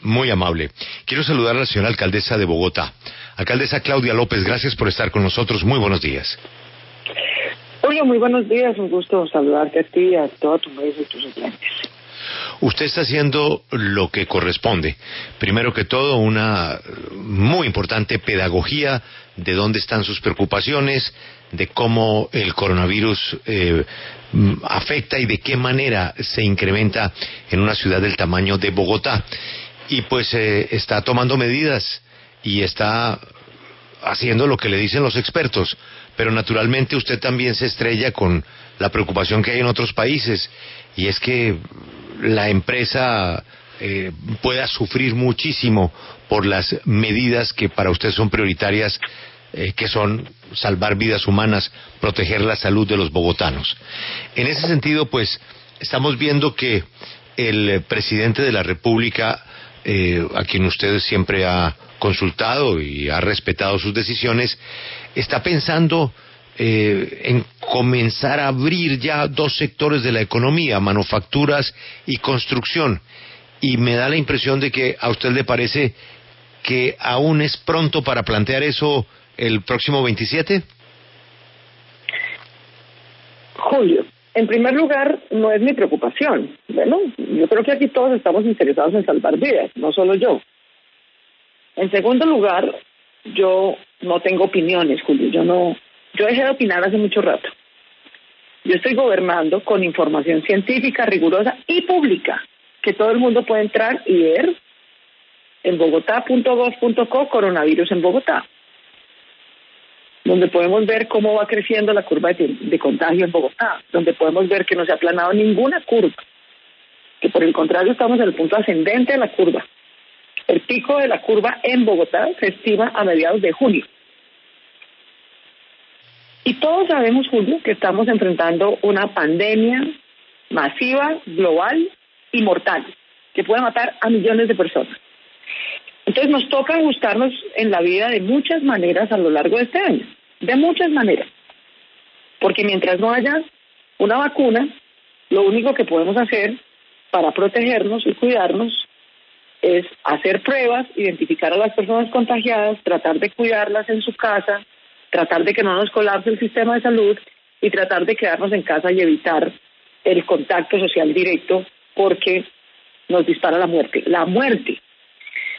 Muy amable. Quiero saludar a la señora alcaldesa de Bogotá. Alcaldesa Claudia López, gracias por estar con nosotros. Muy buenos días. Oye, muy buenos días. Un gusto saludarte a ti y a toda tu mesa y tus oyentes. Usted está haciendo lo que corresponde. Primero que todo, una muy importante pedagogía de dónde están sus preocupaciones, de cómo el coronavirus afecta y de qué manera se incrementa en una ciudad del tamaño de Bogotá. Y pues está tomando medidas y está haciendo lo que le dicen los expertos. Pero naturalmente usted también se estrella con la preocupación que hay en otros países, y es que la empresa pueda sufrir muchísimo por las medidas que para usted son prioritarias, que son salvar vidas humanas, proteger la salud de los bogotanos. En ese sentido, pues, estamos viendo que el presidente de la República, a quien usted siempre ha consultado y ha respetado sus decisiones, está pensando en comenzar a abrir ya dos sectores de la economía, manufacturas y construcción. Y me da la impresión de que a usted le parece que aún es pronto para plantear eso el próximo 27. Julio, en primer lugar, no es mi preocupación. Bueno, yo creo que aquí todos estamos interesados en salvar vidas, no solo yo. En segundo lugar, yo no tengo opiniones, Julio. Yo dejé de opinar hace mucho rato. Yo estoy gobernando con información científica, rigurosa y pública, que todo el mundo puede entrar y ver en bogotá.gov.co, coronavirus en Bogotá, donde podemos ver cómo va creciendo la curva de contagio en Bogotá, donde podemos ver que no se ha aplanado ninguna curva, que por el contrario estamos en el punto ascendente de la curva. El pico de la curva en Bogotá se estima a mediados de junio. Y todos sabemos, Julio, que estamos enfrentando una pandemia masiva, global y mortal, que puede matar a millones de personas. Entonces nos toca ajustarnos en la vida de muchas maneras a lo largo de este año, de muchas maneras. Porque mientras no haya una vacuna, lo único que podemos hacer para protegernos y cuidarnos es hacer pruebas, identificar a las personas contagiadas, tratar de cuidarlas en su casa, tratar de que no nos colapse el sistema de salud y tratar de quedarnos en casa y evitar el contacto social directo, porque nos dispara la muerte. La muerte.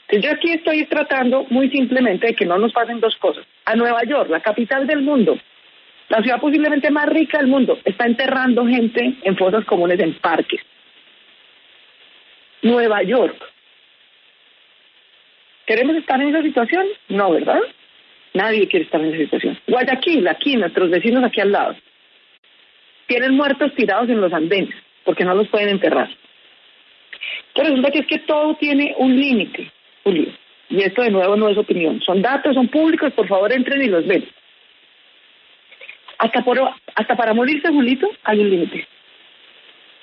Entonces yo aquí estoy tratando muy simplemente de que no nos pasen dos cosas. A Nueva York, la capital del mundo, la ciudad posiblemente más rica del mundo, está enterrando gente en fosas comunes en parques. Nueva York. ¿Queremos estar en esa situación? No, ¿verdad? Nadie quiere estar en esa situación. Guayaquil, aquí, nuestros vecinos aquí al lado, tienen muertos tirados en los andenes porque no los pueden enterrar. Pero resulta que es que todo tiene un límite, Julio. Y esto de nuevo no es opinión. Son datos, son públicos, por favor entren y los ven. Hasta para morirse, Julito, hay un límite.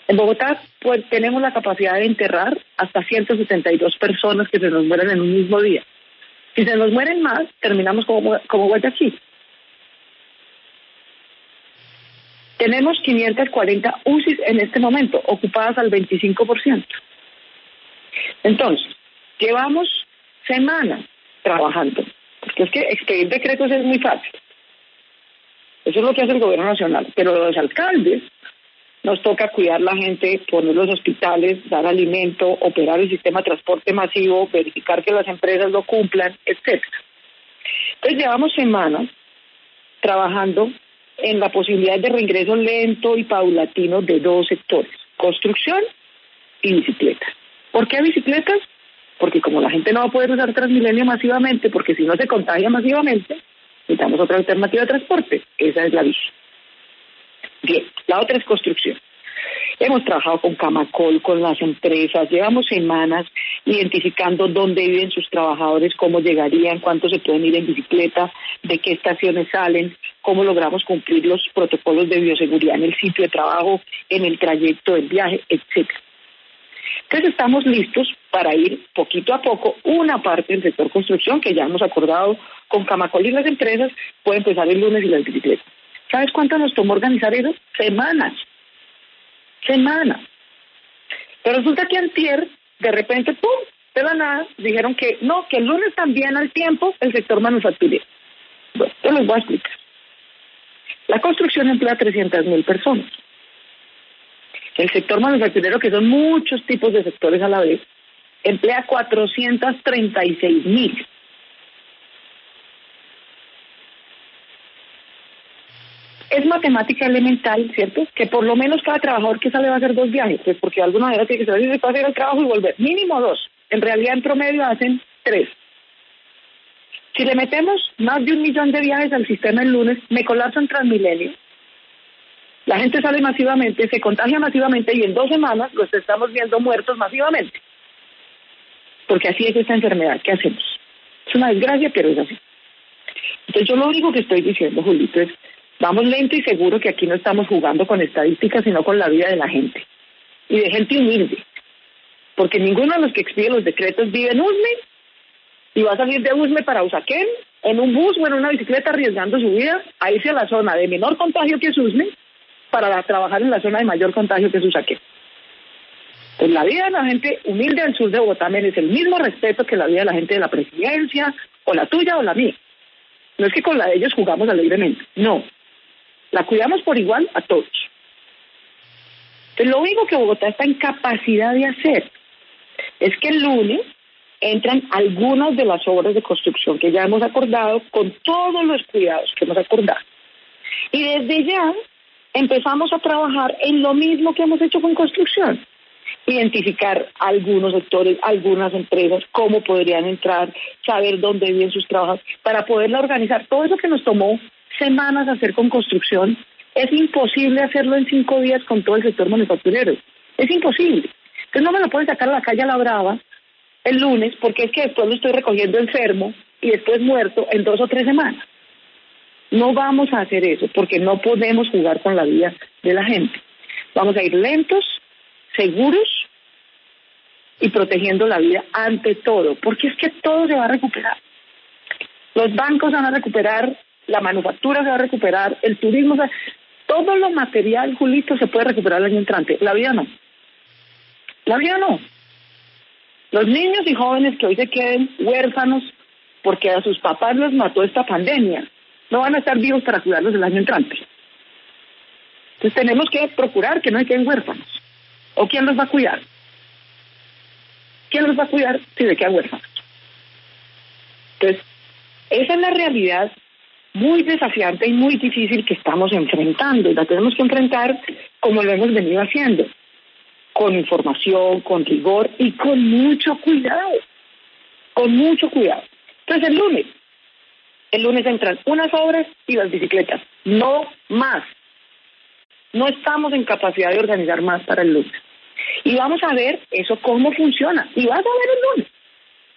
En Bogotá pues tenemos la capacidad de enterrar hasta 172 personas que se nos mueran en un mismo día. Si se nos mueren más, terminamos como Guayaquil. Tenemos 540 UCIs en este momento, ocupadas al 25%. Entonces, llevamos semanas trabajando, porque es que expedir decretos es muy fácil. Eso es lo que hace el gobierno nacional, pero los alcaldes nos toca cuidar la gente, poner los hospitales, dar alimento, operar el sistema de transporte masivo, verificar que las empresas lo cumplan, etc. Entonces llevamos semanas trabajando en la posibilidad de reingreso lento y paulatino de dos sectores, construcción y bicicletas. ¿Por qué bicicletas? Porque como la gente no va a poder usar Transmilenio masivamente, porque si no se contagia masivamente, necesitamos otra alternativa de transporte. Esa es la bici. Bien, la otra es construcción. Hemos trabajado con Camacol, con las empresas, llevamos semanas identificando dónde viven sus trabajadores, cómo llegarían, cuántos se pueden ir en bicicleta, de qué estaciones salen, cómo logramos cumplir los protocolos de bioseguridad en el sitio de trabajo, en el trayecto del viaje, etcétera. Entonces estamos listos para ir poquito a poco. Una parte del sector construcción, que ya hemos acordado con Camacol y las empresas, puede empezar el lunes y las bicicletas. ¿Sabes cuánto nos tomó organizar eso? Semanas. Pero resulta que antier, de repente, ¡pum!, De la nada dijeron que no, que el lunes también al tiempo el sector manufacturero. Bueno, te los voy a explicar. La construcción emplea 300.000 personas. El sector manufacturero, que son muchos tipos de sectores a la vez, emplea 436.000. Es matemática elemental, ¿cierto? Que por lo menos cada trabajador que sale va a hacer 2 viajes, pues porque de alguna manera tiene que salir para hacer el trabajo y volver. Mínimo 2. En realidad, en promedio, hacen 3. Si le metemos más de 1 millón de viajes al sistema el lunes, me colapso en Transmilenio. La gente sale masivamente, se contagia masivamente y en 2 semanas los estamos viendo muertos masivamente. Porque así es esta enfermedad. ¿Qué hacemos? Es una desgracia, pero es así. Entonces yo lo único que estoy diciendo, Julito, es vamos lento y seguro, que aquí no estamos jugando con estadísticas, sino con la vida de la gente. Y de gente humilde. Porque ninguno de los que expide los decretos vive en Usme y va a salir de Usme para Usaquén en un bus o en una bicicleta arriesgando su vida a irse a la zona de menor contagio que es Usme para trabajar en la zona de mayor contagio que es Usaquén. Pues la vida de la gente humilde del sur de Bogotá merece el mismo respeto que la vida de la gente de la presidencia, o la tuya o la mía. No es que con la de ellos jugamos alegremente, no. La cuidamos por igual a todos. Entonces, lo único que Bogotá está en capacidad de hacer es que el lunes entran algunas de las obras de construcción que ya hemos acordado, con todos los cuidados que hemos acordado. Y desde ya empezamos a trabajar en lo mismo que hemos hecho con construcción. Identificar algunos sectores, algunas empresas, cómo podrían entrar, saber dónde viven sus trabajadores, para poderla organizar. Todo eso que nos tomó semanas hacer con construcción, es imposible hacerlo en 5 días con todo el sector manufacturero. Es imposible. Entonces no me lo pueden sacar a la calle a la brava el lunes, porque es que después lo estoy recogiendo enfermo y después muerto en 2 o 3 semanas. No vamos a hacer eso, porque no podemos jugar con la vida de la gente. Vamos a ir lentos, seguros y protegiendo la vida ante todo, porque es que todo se va a recuperar. Los bancos van a recuperar, la manufactura se va a recuperar, el turismo, todo lo material, Julito, se puede recuperar el año entrante. La vida no. La vida no. Los niños y jóvenes que hoy se queden huérfanos porque a sus papás los mató esta pandemia, no van a estar vivos para cuidarlos el año entrante. Entonces tenemos que procurar que no se queden huérfanos. ¿O quién los va a cuidar? ¿Quién los va a cuidar si se quedan huérfanos? Entonces, esa es la realidad muy desafiante y muy difícil que estamos enfrentando. Y la tenemos que enfrentar como lo hemos venido haciendo. Con información, con rigor y con mucho cuidado. Con mucho cuidado. Entonces el lunes entran unas obras y las bicicletas. No más. No estamos en capacidad de organizar más para el lunes. Y vamos a ver eso cómo funciona. Y vas a ver el lunes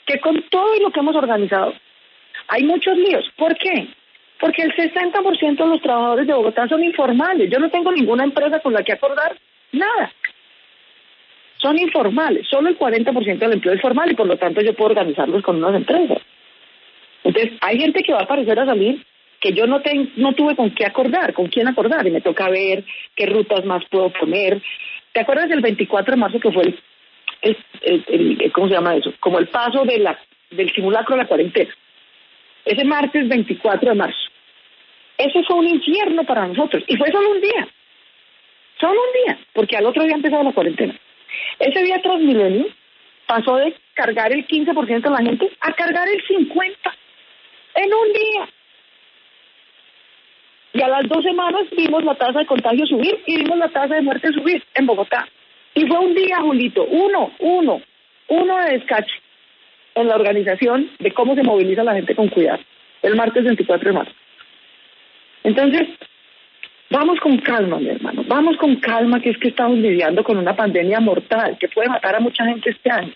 que con todo lo que hemos organizado hay muchos líos. ¿Por qué? Porque el 60% de los trabajadores de Bogotá son informales. Yo no tengo ninguna empresa con la que acordar nada. Son informales. Solo el 40% del empleo es formal y por lo tanto yo puedo organizarlos con unas empresas. Entonces hay gente que va a aparecer a salir que yo no tuve con qué acordar, con quién acordar, y me toca ver qué rutas más puedo poner. ¿Te acuerdas del 24 de marzo que fue el ¿cómo se llama eso? Como el paso del simulacro de la cuarentena. Ese martes 24 de marzo. Eso fue un infierno para nosotros, y fue solo un día. Solo un día, porque al otro día empezaba la cuarentena. Ese día Transmilenio pasó de cargar el 15% de la gente a cargar el 50% en un día. Y a las 2 semanas vimos la tasa de contagio subir y vimos la tasa de muerte subir en Bogotá. Y fue un día, Julito, uno de descache en la organización de cómo se moviliza la gente con cuidado, el martes 24 de marzo. Entonces, vamos con calma, mi hermano, vamos con calma, que es que estamos lidiando con una pandemia mortal que puede matar a mucha gente este año.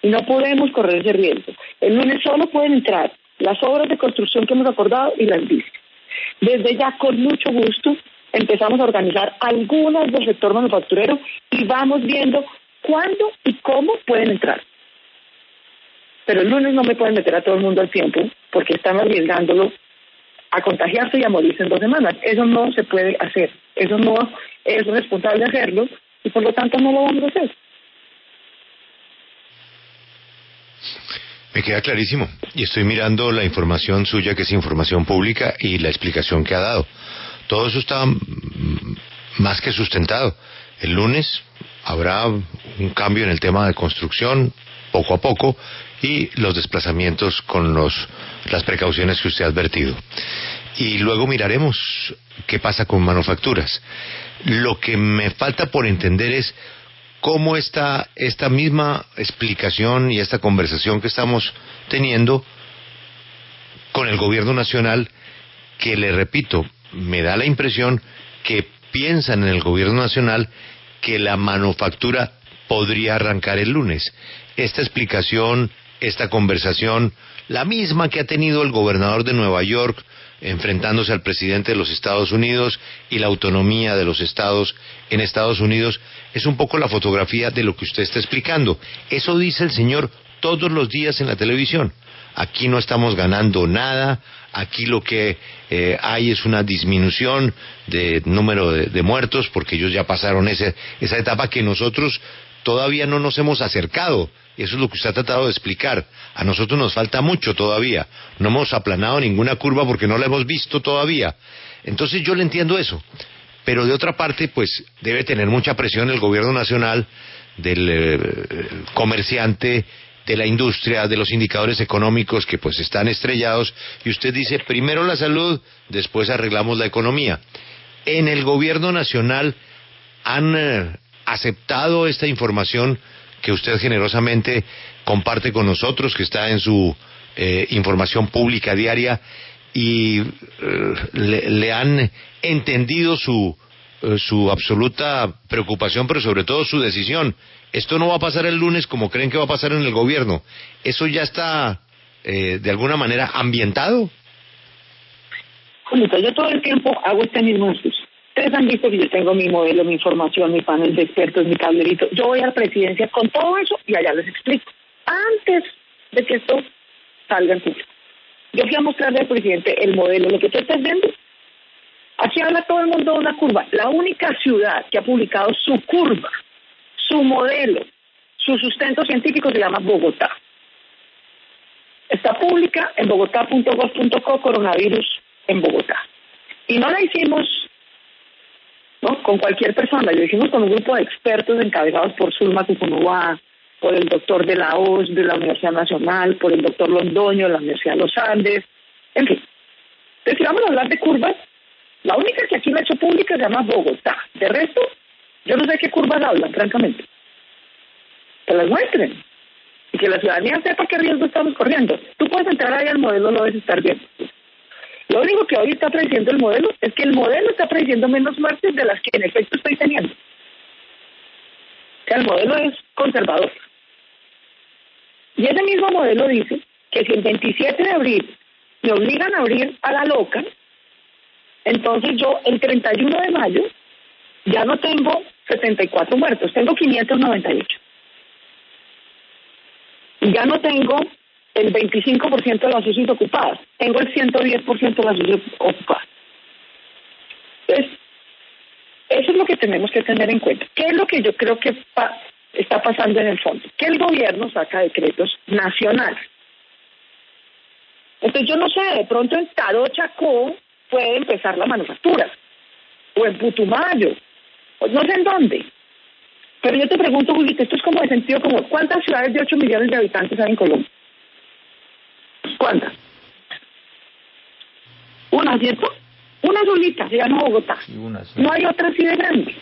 Y no podemos correr ese riesgo. El lunes solo pueden entrar las obras de construcción que hemos acordado y las bicis. Desde ya, con mucho gusto, empezamos a organizar algunas del sector manufacturero y vamos viendo cuándo y cómo pueden entrar. Pero el lunes no me pueden meter a todo el mundo al tiempo porque están arriesgándolo a contagiarse y a morirse en 2 semanas. Eso no se puede hacer. Eso no es responsable hacerlo y por lo tanto no lo vamos a hacer. Me queda clarísimo. Y estoy mirando la información suya, que es información pública, y la explicación que ha dado. Todo eso está más que sustentado. El lunes habrá un cambio en el tema de construcción, poco a poco, y los desplazamientos con las precauciones que usted ha advertido. Y luego miraremos qué pasa con manufacturas. Lo que me falta por entender es cómo esta misma explicación y esta conversación que estamos teniendo con el gobierno nacional, que le repito, me da la impresión que piensan en el gobierno nacional que la manufactura podría arrancar el lunes. Esta explicación, esta conversación, la misma que ha tenido el gobernador de Nueva York enfrentándose al presidente de los Estados Unidos, y la autonomía de los estados en Estados Unidos, es un poco la fotografía de lo que usted está explicando. Eso dice el señor todos los días en la televisión. Aquí no estamos ganando nada, aquí lo que hay es una disminución de número de muertos, porque ellos ya pasaron esa etapa que nosotros todavía no nos hemos acercado. Eso es lo que usted ha tratado de explicar. A nosotros nos falta mucho todavía. No hemos aplanado ninguna curva porque no la hemos visto todavía. Entonces yo le entiendo eso. Pero de otra parte, pues debe tener mucha presión el gobierno nacional, del comerciante, de la industria, de los indicadores económicos que pues están estrellados, y usted dice, primero la salud, después arreglamos la economía. En el gobierno nacional han aceptado esta información que usted generosamente comparte con nosotros, que está en su información pública diaria, y le han entendido su absoluta preocupación, pero sobre todo su decisión. Esto no va a pasar el lunes como creen que va a pasar en el gobierno. ¿Eso ya está de alguna manera ambientado? Julito, yo todo el tiempo hago este mismo ejercicio. Ustedes han visto que yo tengo mi modelo, mi información, mi panel de expertos, mi tablerito. Yo voy a la presidencia con todo eso y allá les explico. Antes de que esto salga en público. Yo fui a mostrarle al presidente el modelo, lo que tú estás viendo. Aquí habla todo el mundo de una curva. La única ciudad que ha publicado su curva, su modelo, su sustento científico se llama Bogotá. Está pública en bogotá.gov.co, coronavirus en Bogotá. Y no la hicimos con cualquier persona, lo hicimos con un grupo de expertos encabezados por Zulma Cucunubá, por el doctor de la OS de la Universidad Nacional, por el doctor Londoño de la Universidad de los Andes, en fin. Entonces, si vamos a hablar de curvas, la única que aquí me ha hecho pública se llama Bogotá. De resto, yo no sé qué curvas hablan, francamente. Que las muestren. Y que la ciudadanía sepa qué riesgo estamos corriendo. Tú puedes entrar ahí al modelo, lo debes estar viendo. Lo único que hoy está prediciendo el modelo es que el modelo está prediciendo menos muertes de las que en efecto estoy teniendo. O sea, el modelo es conservador. Y ese mismo modelo dice que si el 27 de abril me obligan a abrir a la loca, entonces yo el 31 de mayo ya no tengo 74 muertos, tengo 598. Y ya no tengo el 25% de las UCIs ocupadas, tengo el 110% de las UCIs ocupadas. Entonces, eso es lo que tenemos que tener en cuenta. ¿Qué es lo que yo creo que está pasando en el fondo? Que el gobierno saca decretos nacionales. Entonces yo no sé, de pronto en Taro, Chacó puede empezar la manufactura, o en Putumayo, o no sé en dónde. Pero yo te pregunto, Julito, esto es como de sentido común. ¿Cuántas ciudades de 8 millones de habitantes hay en Colombia? ¿Cuántas? Una, ¿cierto? Una solita, se llama Bogotá. Sí, no hay otra así de grande.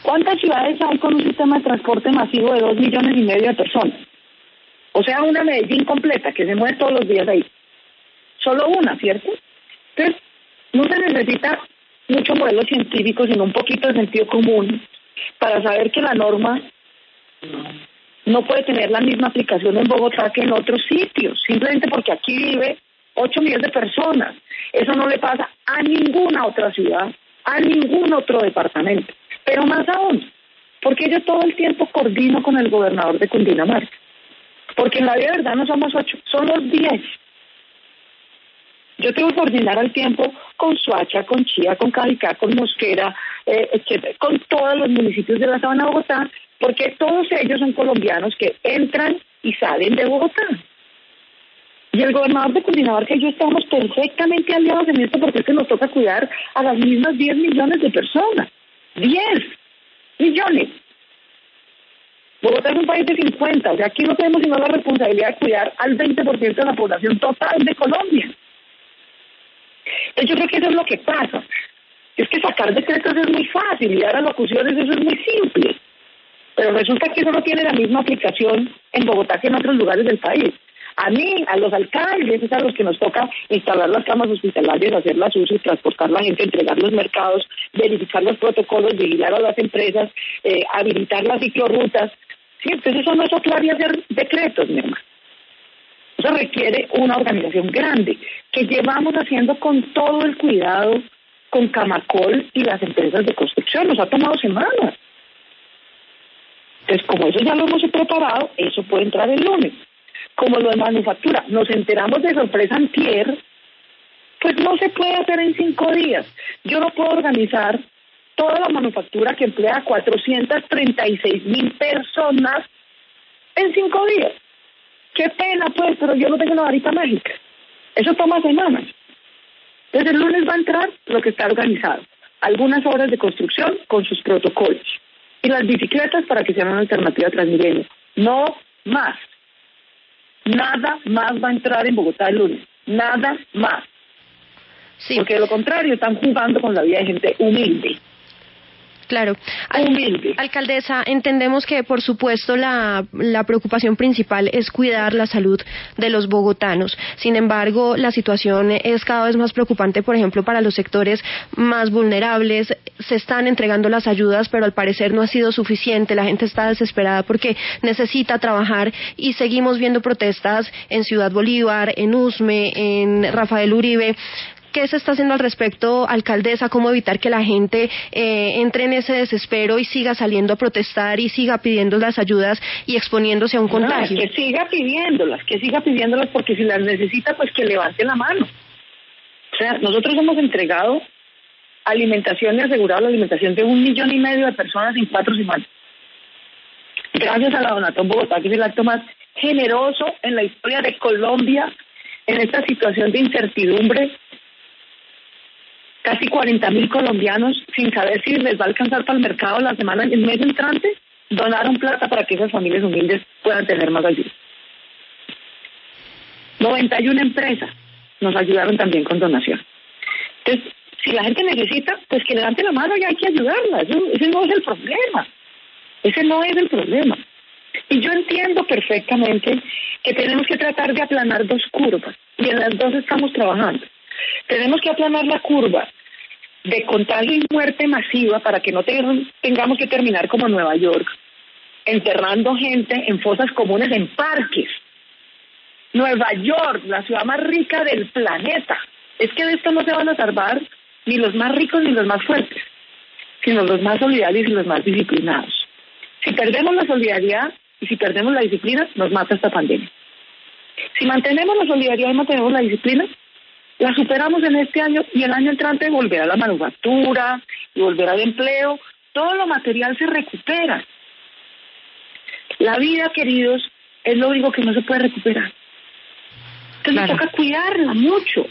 ¿Cuántas ciudades hay con un sistema de transporte masivo de 2,5 millones de personas? O sea, una Medellín completa que se mueve todos los días ahí. Solo una, ¿cierto? Entonces, no se necesita mucho modelo científico, sino un poquito de sentido común para saber que la norma no puede tener la misma aplicación en Bogotá que en otros sitios, simplemente porque aquí vive 8 millones de personas. Eso no le pasa a ninguna otra ciudad, a ningún otro departamento. Pero más aún, porque yo todo el tiempo coordino con el gobernador de Cundinamarca. Porque en la vida de verdad no somos 8, somos 10. Yo tengo que coordinar al tiempo con Soacha, con Chía, con Cajicá, con Mosquera, etcétera, con todos los municipios de la Sabana de Bogotá, porque todos ellos son colombianos que entran y salen de Bogotá. Y el gobernador de Cundinamarca y yo estamos perfectamente aliados en esto porque es que nos toca cuidar a las mismas 10 millones de personas. 10 millones. Bogotá es un país de 50, o sea, aquí no tenemos sino la responsabilidad de cuidar al 20% de la población total de Colombia. Entonces yo creo que eso es lo que pasa. Es que sacar decretos es muy fácil y dar alocuciones eso es muy simple. Pero resulta que eso no tiene la misma aplicación en Bogotá que en otros lugares del país. A mí, a los alcaldes, es a los que nos toca instalar las camas hospitalarias, hacer las UCI, transportar la gente, entregar los mercados, verificar los protocolos, vigilar a las empresas, habilitar las ciclorrutas. Sí, entonces eso no es soplar y hacer decretos, mi hermano. Eso requiere una organización grande, que llevamos haciendo con todo el cuidado, con Camacol y las empresas de construcción. Nos ha tomado semanas. Entonces, como eso ya lo hemos preparado, eso puede entrar el lunes. Como lo de manufactura, nos enteramos de sorpresa antier, pues no se puede hacer en 5 días. Yo no puedo organizar toda la manufactura que emplea a 436,000 personas en 5 días. Qué pena, pues, pero yo no tengo la varita mágica. Eso toma semanas. Entonces el lunes va a entrar lo que está organizado. Algunas obras de construcción con sus protocolos. Y las bicicletas para que sean una alternativa a Transmilenio. No más. Nada más va a entrar en Bogotá el lunes. Nada más. Sí. Porque de lo contrario están jugando con la vida de gente humilde. Claro. Alcaldesa, entendemos que, por supuesto, la preocupación principal es cuidar la salud de los bogotanos. Sin embargo, la situación es cada vez más preocupante, por ejemplo, para los sectores más vulnerables. Se están entregando las ayudas, pero al parecer no ha sido suficiente. La gente está desesperada porque necesita trabajar y seguimos viendo protestas en Ciudad Bolívar, en Usme, en Rafael Uribe. ¿Qué se está haciendo al respecto, alcaldesa? ¿Cómo evitar que la gente entre en ese desespero y siga saliendo a protestar y siga pidiendo las ayudas y exponiéndose a un contagio? Que siga pidiéndolas, porque si las necesita, pues que levante la mano. O sea, nosotros hemos entregado alimentación y asegurado la alimentación de 1,5 millones de personas en 4 semanas. Gracias a la Donatón Bogotá, que es el acto más generoso en la historia de Colombia en esta situación de incertidumbre. Casi 40,000 colombianos, sin saber si les va a alcanzar para el mercado el mes entrante, donaron plata para que esas familias humildes puedan tener más ayuda. 91 empresas nos ayudaron también con donación. Entonces, si la gente necesita, pues que levante la mano y hay que ayudarla. Ese no es el problema. Ese no es el problema. Y yo entiendo perfectamente que tenemos que tratar de aplanar 2 curvas, y en las 2 estamos trabajando. Tenemos que aplanar la curva de contagio y muerte masiva para que no tengamos que terminar como Nueva York, enterrando gente en fosas comunes en parques. Nueva York, la ciudad más rica del planeta. Es que de esto no se van a salvar ni los más ricos ni los más fuertes, sino los más solidarios y los más disciplinados. Si perdemos la solidaridad y si perdemos la disciplina, nos mata esta pandemia. Si mantenemos la solidaridad y mantenemos la disciplina, la superamos en este año y el año entrante volverá a la manufactura y volverá al empleo. Todo lo material se recupera. La vida, queridos, es lo único que no se puede recuperar. Entonces toca cuidarla mucho.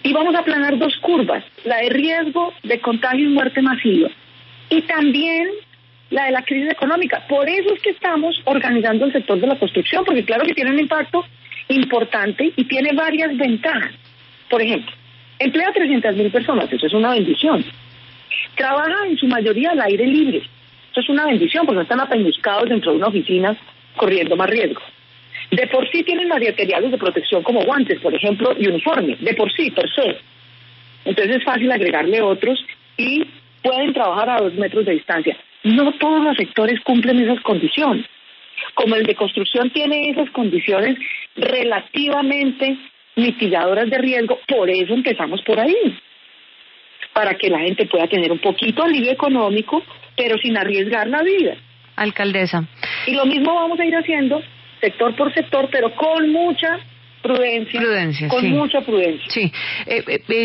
Y vamos a aplanar 2 curvas, la de riesgo de contagio y muerte masiva. Y también la de la crisis económica. Por eso es que estamos organizando el sector de la construcción, porque claro que tiene un impacto importante y tiene varias ventajas. Por ejemplo, emplea a 300,000 personas, eso es una bendición. Trabaja en su mayoría al aire libre, eso es una bendición, porque no están apeñuscados dentro de una oficina corriendo más riesgo. De por sí tienen materiales de protección como guantes, por ejemplo, y uniforme, de por sí, per se. Entonces es fácil agregarle otros y pueden trabajar a 2 metros de distancia. No todos los sectores cumplen esas condiciones. Como el de construcción tiene esas condiciones relativamente mitigadoras de riesgo, por eso empezamos por ahí, para que la gente pueda tener un poquito de alivio económico, pero sin arriesgar la vida. Alcaldesa. Y lo mismo vamos a ir haciendo sector por sector, pero con mucha prudencia, mucha prudencia. Sí.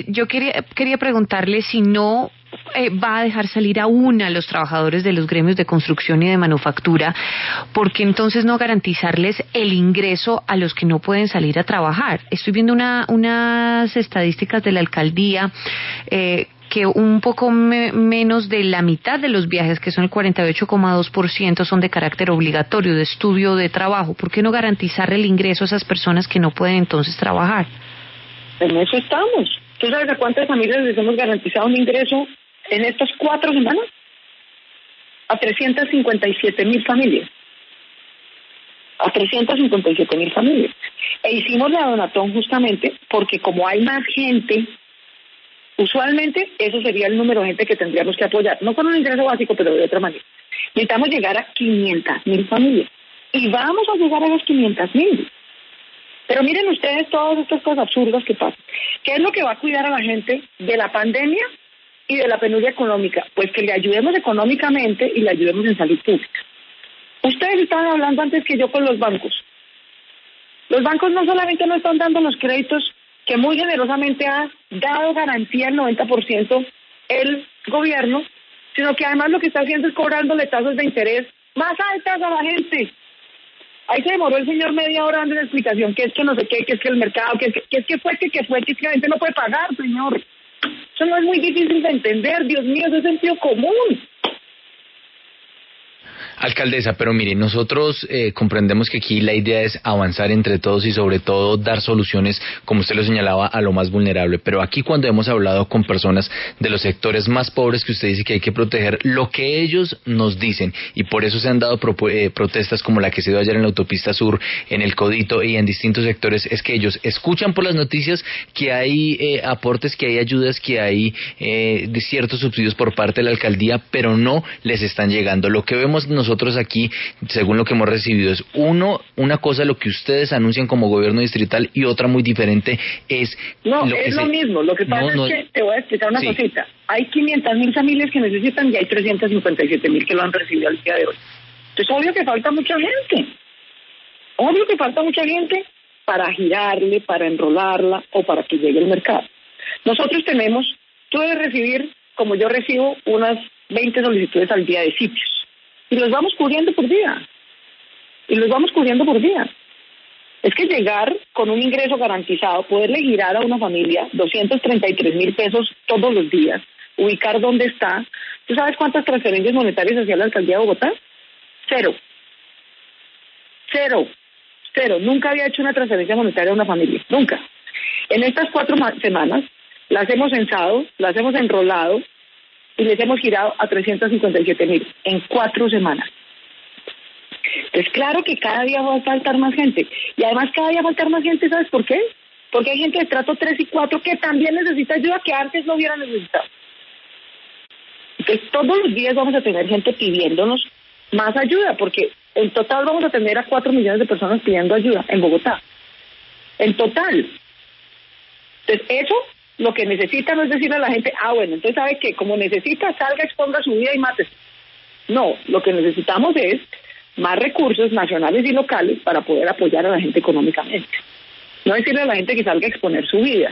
Yo quería preguntarle si no va a dejar salir aún a los trabajadores de los gremios de construcción y de manufactura, porque entonces no garantizarles el ingreso a los que no pueden salir a trabajar. Estoy viendo unas estadísticas de la alcaldía que un poco menos de la mitad de los viajes, que son el 48,2%, son de carácter obligatorio, de estudio o de trabajo. ¿Por qué no garantizar el ingreso a esas personas que no pueden entonces trabajar? En eso estamos. ¿Tú sabes a cuántas familias les hemos garantizado un ingreso en estas 4 semanas? A 357,000 familias. A 357,000 familias. E hicimos la donatón justamente porque como hay más gente, usualmente eso sería el número de gente que tendríamos que apoyar, no con un ingreso básico, pero de otra manera. Necesitamos llegar a 500,000 familias y vamos a llegar a las 500,000. Pero miren ustedes todas estas cosas absurdas que pasan. ¿Qué es lo que va a cuidar a la gente de la pandemia y de la penuria económica? Pues que le ayudemos económicamente y le ayudemos en salud pública. Ustedes estaban hablando antes que yo con los bancos. Los bancos no solamente no están dando los créditos que muy generosamente ha dado garantía al 90% el gobierno, sino que además lo que está haciendo es cobrándole tasas de interés más altas a la gente. Ahí se demoró el señor media hora dando una explicación, que es que no sé qué, que es que el mercado, que es que la gente no puede pagar, señor. Eso no es muy difícil de entender, Dios mío, eso es sentido común. Alcaldesa, pero mire, nosotros comprendemos que aquí la idea es avanzar entre todos y sobre todo dar soluciones, como usted lo señalaba, a lo más vulnerable. Pero aquí cuando hemos hablado con personas de los sectores más pobres que usted dice que hay que proteger, lo que ellos nos dicen, y por eso se han dado protestas como la que se dio ayer en la autopista sur, en el Codito y en distintos sectores, es que ellos escuchan por las noticias que hay aportes, que hay ayudas, que hay ciertos subsidios por parte de la alcaldía, pero no les están llegando. Lo que vemos nosotros aquí, según lo que hemos recibido, es una cosa lo que ustedes anuncian como gobierno distrital y otra muy diferente es... No, es lo mismo. Lo que pasa es que, te voy a explicar una cosita. Hay 500,000 familias que necesitan y hay 357,000 que lo han recibido al día de hoy. Entonces, obvio que falta mucha gente. Obvio que falta mucha gente para girarle, para enrolarla o para que llegue al mercado. Nosotros tú debes recibir, como yo recibo, unas 20 solicitudes al día de sitios. Y los vamos cubriendo por día. Es que llegar con un ingreso garantizado, poderle girar a una familia 233,000 pesos todos los días, ubicar dónde está. ¿Tú sabes cuántas transferencias monetarias hacía la alcaldía de Bogotá? Cero. Nunca había hecho una transferencia monetaria a una familia. Nunca. En estas 4 semanas las hemos censado, las hemos enrolado, y les hemos girado a 357,000 en 4 semanas. Entonces, claro que cada día va a faltar más gente. Y además cada día va a faltar más gente, ¿sabes por qué? Porque hay gente de estrato 3 y 4 que también necesita ayuda que antes no hubiera necesitado. Entonces, todos los días vamos a tener gente pidiéndonos más ayuda, porque en total vamos a tener a 4 millones de personas pidiendo ayuda en Bogotá. En total. Entonces, eso... Lo que necesita no es decirle a la gente, bueno, entonces sabe que como necesita, salga, exponga su vida y mátese. No, lo que necesitamos es más recursos nacionales y locales para poder apoyar a la gente económicamente. No decirle a la gente que salga a exponer su vida.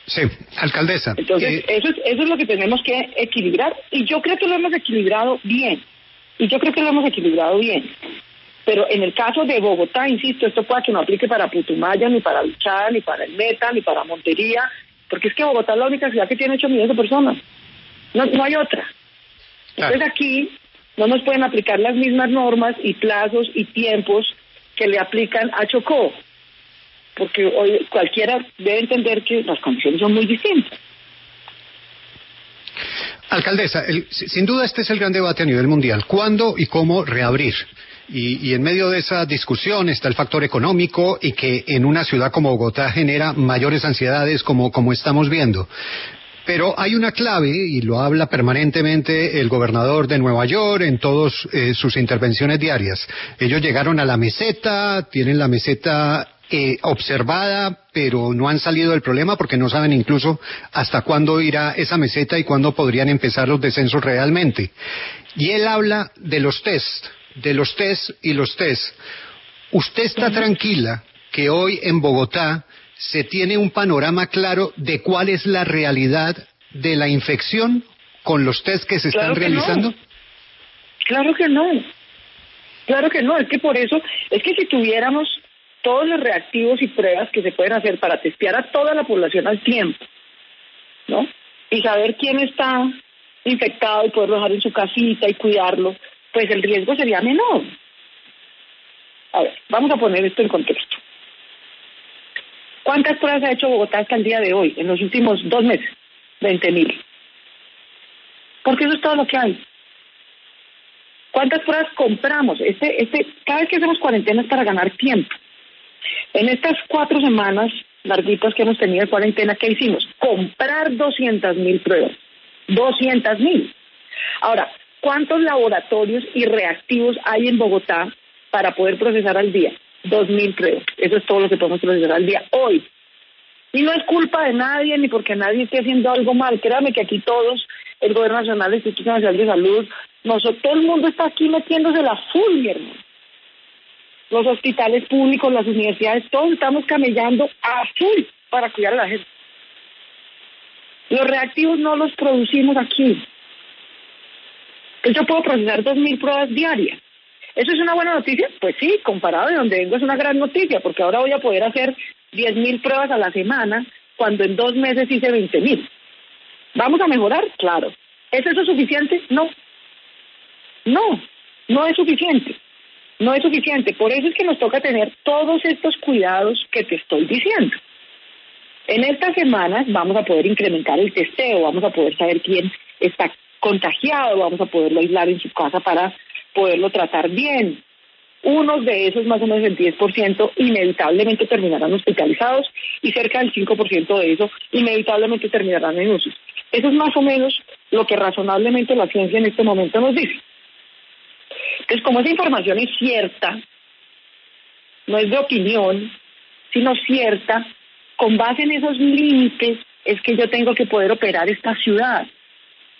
Sí, alcaldesa. Entonces, eso es lo que tenemos que equilibrar, y yo creo que lo hemos equilibrado bien. Pero en el caso de Bogotá, insisto, esto puede que no aplique para Putumayo, ni para Luchada, ni para el Meta, ni para Montería, porque es que Bogotá es la única ciudad que tiene 8 millones de personas. No hay otra. Entonces aquí no nos pueden aplicar las mismas normas y plazos y tiempos que le aplican a Chocó, porque hoy cualquiera debe entender que las condiciones son muy distintas. Alcaldesa, sin duda este es el gran debate a nivel mundial. ¿Cuándo y cómo reabrir? Y en medio de esa discusión está el factor económico, y que en una ciudad como Bogotá genera mayores ansiedades como estamos viendo. Pero hay una clave, y lo habla permanentemente el gobernador de Nueva York en todas sus intervenciones diarias. Ellos llegaron a la meseta, tienen la meseta observada, pero no han salido del problema porque no saben incluso hasta cuándo irá esa meseta y cuándo podrían empezar los descensos realmente. Y él habla de los test. ¿Usted está tranquila que hoy en Bogotá se tiene un panorama claro de cuál es la realidad de la infección con los test que se están realizando? No. Claro que no. Claro que no. Es que por eso, es que si tuviéramos todos los reactivos y pruebas que se pueden hacer para testear a toda la población al tiempo, ¿no? Y saber quién está infectado y poderlo dejar en su casita y cuidarlo, pues el riesgo sería menor. A ver, vamos a poner esto en contexto. ¿Cuántas pruebas ha hecho Bogotá hasta el día de hoy, en los últimos 2 meses? 20.000. Porque eso es todo lo que hay. ¿Cuántas pruebas compramos? Cada vez que hacemos cuarentenas para ganar tiempo. En estas 4 semanas larguitas que hemos tenido de cuarentena, ¿qué hicimos? Comprar 200.000 pruebas. 200.000. Ahora, ¿cuántos laboratorios y reactivos hay en Bogotá para poder procesar al día? 2.000 pruebas. Eso es todo lo que podemos procesar al día hoy. Y no es culpa de nadie, ni porque nadie esté haciendo algo mal. Créame que aquí todos, el Gobierno Nacional, el Instituto Nacional de Salud, todo el mundo está aquí metiéndose la full, mi hermano. Los hospitales públicos, las universidades, todos estamos camellando a full para cuidar a la gente. Los reactivos no los producimos aquí. Entonces yo puedo procesar 2.000 pruebas diarias. ¿Eso es una buena noticia? Pues sí, comparado de donde vengo es una gran noticia, porque ahora voy a poder hacer 10.000 pruebas a la semana, cuando en 2 meses hice 20.000. ¿Vamos a mejorar? Claro. ¿Es eso suficiente? No. No es suficiente. No es suficiente. Por eso es que nos toca tener todos estos cuidados que te estoy diciendo. En estas semanas vamos a poder incrementar el testeo, vamos a poder saber quién está contagiado, vamos a poderlo aislar en su casa para poderlo tratar bien. Unos de esos, más o menos el 10%, inevitablemente terminarán hospitalizados y cerca del 5% de eso inevitablemente terminarán en UCI. Eso es más o menos lo que razonablemente la ciencia en este momento nos dice. Entonces, como esa información es cierta, no es de opinión, sino cierta, con base en esos límites es que yo tengo que poder operar esta ciudad,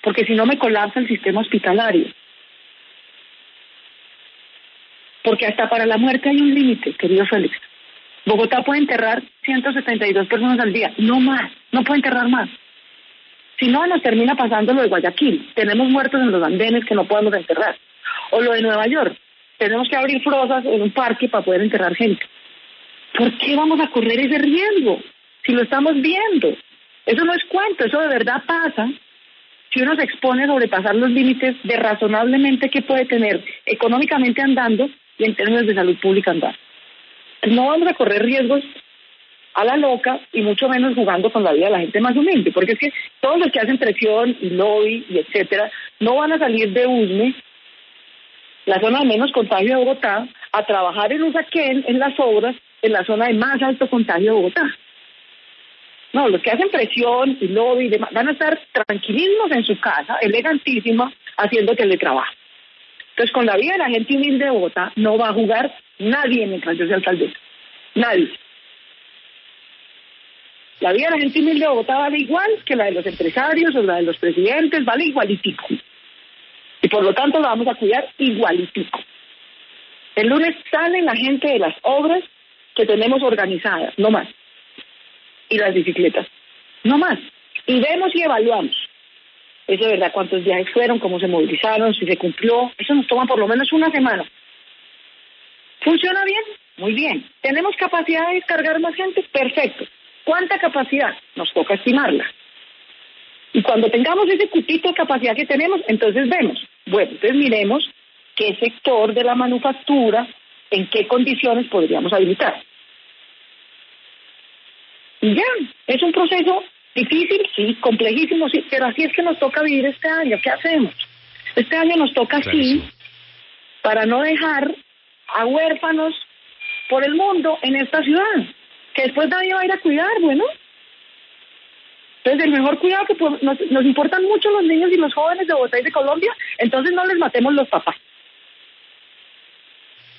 porque si no me colapsa el sistema hospitalario. Porque hasta para la muerte hay un límite, querido Félix. Bogotá puede enterrar 172 personas al día, no más, no puede enterrar más. Si no, nos termina pasando lo de Guayaquil. Tenemos muertos en los andenes que no podemos enterrar. O lo de Nueva York. Tenemos que abrir fosas en un parque para poder enterrar gente. ¿Por qué vamos a correr ese riesgo? Si lo estamos viendo. Eso no es cuento, eso de verdad pasa. Si uno se expone a sobrepasar los límites de razonablemente que puede tener económicamente andando y en términos de salud pública andando. No vamos a correr riesgos a la loca y mucho menos jugando con la vida de la gente más humilde, porque es que todos los que hacen presión y lobby y etcétera no van a salir de USME, la zona de menos contagio de Bogotá, a trabajar en Usaquén, en las obras, en la zona de más alto contagio de Bogotá. No, los que hacen presión y lobby y demás, van a estar tranquilísimos en su casa, elegantísima, haciendo teletrabajo. Entonces, con la vida de la gente humilde de Bogotá no va a jugar nadie mientras yo sea alcaldesa. Nadie. La vida de la gente humilde de Bogotá vale igual que la de los empresarios o la de los presidentes, vale igualitico. Y por lo tanto la vamos a cuidar igualitico. El lunes sale la gente de las obras que tenemos organizadas, no más. Y las bicicletas, no más. Y vemos y evaluamos. Eso de verdad, cuántos viajes fueron, cómo se movilizaron, si se cumplió. Eso nos toma por lo menos una semana. ¿Funciona bien? Muy bien. ¿Tenemos capacidad de descargar más gente? Perfecto. ¿Cuánta capacidad? Nos toca estimarla. Y cuando tengamos ese cupito de capacidad que tenemos, entonces vemos. Bueno, entonces miremos qué sector de la manufactura, en qué condiciones podríamos habilitar. Y ya, es un proceso difícil, sí, complejísimo, sí, pero así es que nos toca vivir este año. ¿Qué hacemos? Este año nos toca así, para no dejar a huérfanos por el mundo en esta ciudad, que después nadie va a ir a cuidar, bueno. Entonces, el mejor cuidado que nos importan mucho los niños y los jóvenes de Bogotá y de Colombia, entonces no les matemos los papás.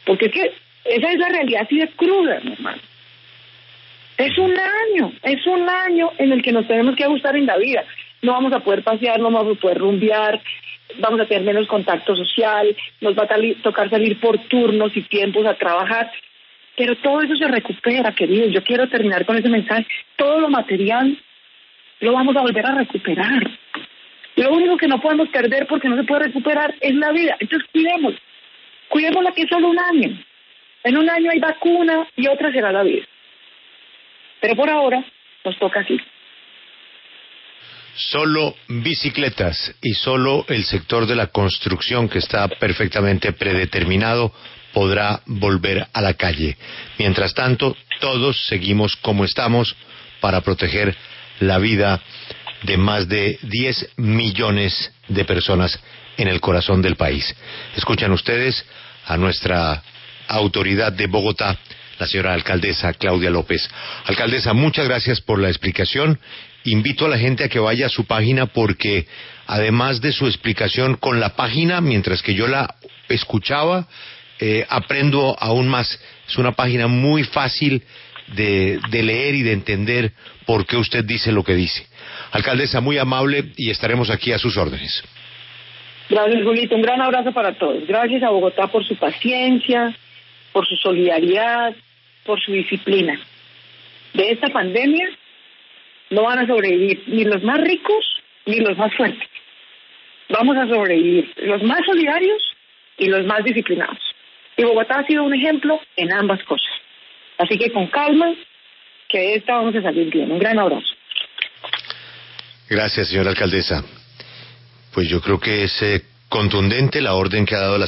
Porque es que esa es la realidad así de cruda, mi hermano. Es un año en el que nos tenemos que ajustar en la vida. No vamos a poder pasear, no vamos a poder rumbear, vamos a tener menos contacto social, nos va a tocar salir por turnos y tiempos a trabajar. Pero todo eso se recupera, queridos. Yo quiero terminar con ese mensaje. Todo lo material lo vamos a volver a recuperar. Lo único que no podemos perder porque no se puede recuperar es la vida. Entonces cuidémosla que es solo un año. En un año hay vacuna y otra será la vida. Pero por ahora nos toca así. Solo bicicletas y solo el sector de la construcción, que está perfectamente predeterminado, podrá volver a la calle. Mientras tanto, todos seguimos como estamos para proteger la vida de más de 10 millones de personas en el corazón del país. Escuchan ustedes a nuestra autoridad de Bogotá, la señora alcaldesa Claudia López. Alcaldesa, muchas gracias por la explicación. Invito a la gente a que vaya a su página porque además de su explicación con la página, mientras que yo la escuchaba, aprendo aún más. Es una página muy fácil de leer y de entender por qué usted dice lo que dice. Alcaldesa, muy amable y estaremos aquí a sus órdenes. Gracias, Julito. Un gran abrazo para todos. Gracias a Bogotá por su paciencia, por su solidaridad, por su disciplina. De esta pandemia no van a sobrevivir ni los más ricos ni los más fuertes. Vamos a sobrevivir los más solidarios y los más disciplinados. Y Bogotá ha sido un ejemplo en ambas cosas. Así que con calma, que de esta vamos a salir bien. Un gran abrazo. Gracias, señora alcaldesa. Pues yo creo que es contundente la orden que ha dado la